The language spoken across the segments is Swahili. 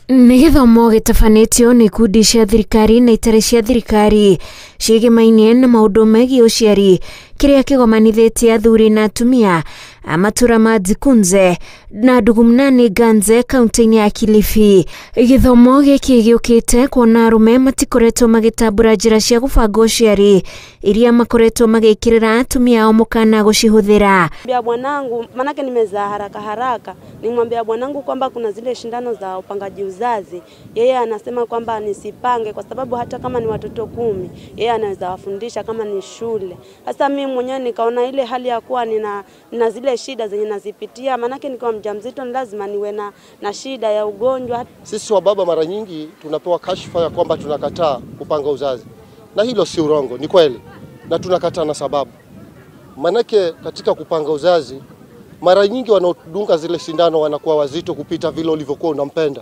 Nĩ gĩthomo gĩtabanĩtio nĩ ikundi cia thirikari na itarĩ cia thirikari ciĩgĩmainie na maũndũ megiĩ ũciari kĩrĩa kĩgomanithĩtie athuri na atumia a matũra ma Dzikunze na Ndugumnani Ganze kaunti-inĩ ya Kilifi. Gĩthomo gĩkĩ gĩũkĩte kuona arũme matikoretwo magĩtambũra njĩra cia gũbanga ũciari iria makoretwo magĩkĩrĩra atumia ao mũkana gũcihũthĩra. Bwanangu, manake nimezaa haraka haraka, nimwambia bwanangu kwamba kuna zile shindano za upangaji uzazi. Yeye anasema kwamba nisipange kwa sababu hata kama ni watoto 10 yeye anaweza wafundisha kama ni shule. Sasa mimi mwenyewe nikaona ile hali ya kuwa nina zile shida zenye nazipitia, manake nikiwa mjamzito lazima niwe na shida ya ugonjwa. Sisi wa baba mara nyingi tunapewa kashfa ya kwamba tunakataa kupanga uzazi. Na hilo si urongo, ni kweli. Na tunakataa na sababu. Manake katika kupanga uzazi mara nyingi wanaodunga zile sindano wanakuwa wazito kupita vile ulivyokuwa unampenda.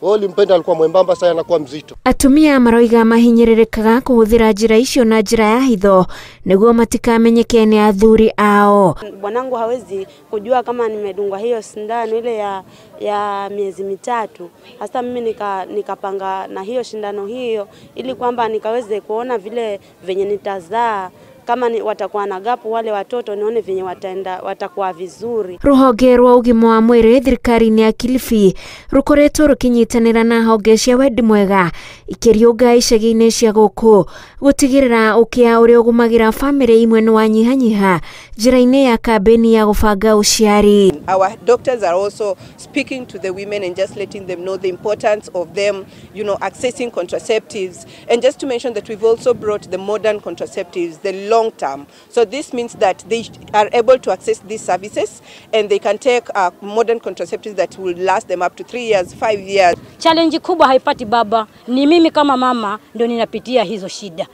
Wewe ulimpenda alikuwa mwembamba, sasa anakuwa mzito. Atumia maroiga mahinyĩrĩrĩkaga kũhũthĩra njĩra icio na njĩra ya hitho nĩguo matikamenyeke nĩ athuri ao. Bwanangu hawezi kujua kama nimedungwa hiyo sindano ile ya miezi 3. Hasa mimi nikapanga na hiyo sindano hiyo ili kwamba nikaweze kuona vile venye nitazaa, kama watakuwa na gapu wale watoto nione venye watakuwa vizuri. Rũhonge rwa ũgima wa mwĩrĩ thirikari-inĩ ya Kilifi rũkoretwo rũkĩnyitanĩra na honge cia wendi mwega ikĩriũnga icagi-inĩ cia gũkũ gũtigĩrĩra ũkĩa ũrĩa ũgũmagĩra bamĩrĩ imwe nĩ wanyihanyiha njĩra-inĩ ya kambeni ya gũbanga ũciari. Our doctors are also speaking to the women and just letting them know the importance of them, accessing contraceptives. And just to mention that we've also brought the modern contraceptives, the long term. So this means that they are able to access these services and they can take modern contraceptives that will last them up to 3 years, 5 years. Challenge kubwa haipati baba, ni mimi kama mama ndio ninapitia hizo shida.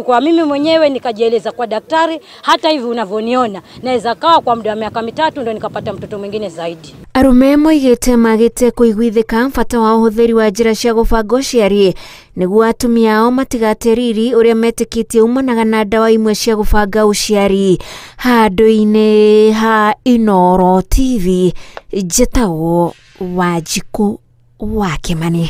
Kwa mimi mwenyewe nikajieleza kwa daktari, hata hivi unavyoniona naweza kaa kwa muda wa miaka 3 ndio nikapata mtoto mwingine zaidi. Arũme moigĩte magĩte kũiguithĩka bata wa ũhũthĩri wa njĩra cia gũbanga ũciari nĩguo atumia ao matigate riri ũrĩa metĩkĩtie umanaga na ndawa imwe cia gũbanga ũciari. Handũ-inĩ ha Inooro TV, njĩtagwo Wanjikũ wa Kĩmani.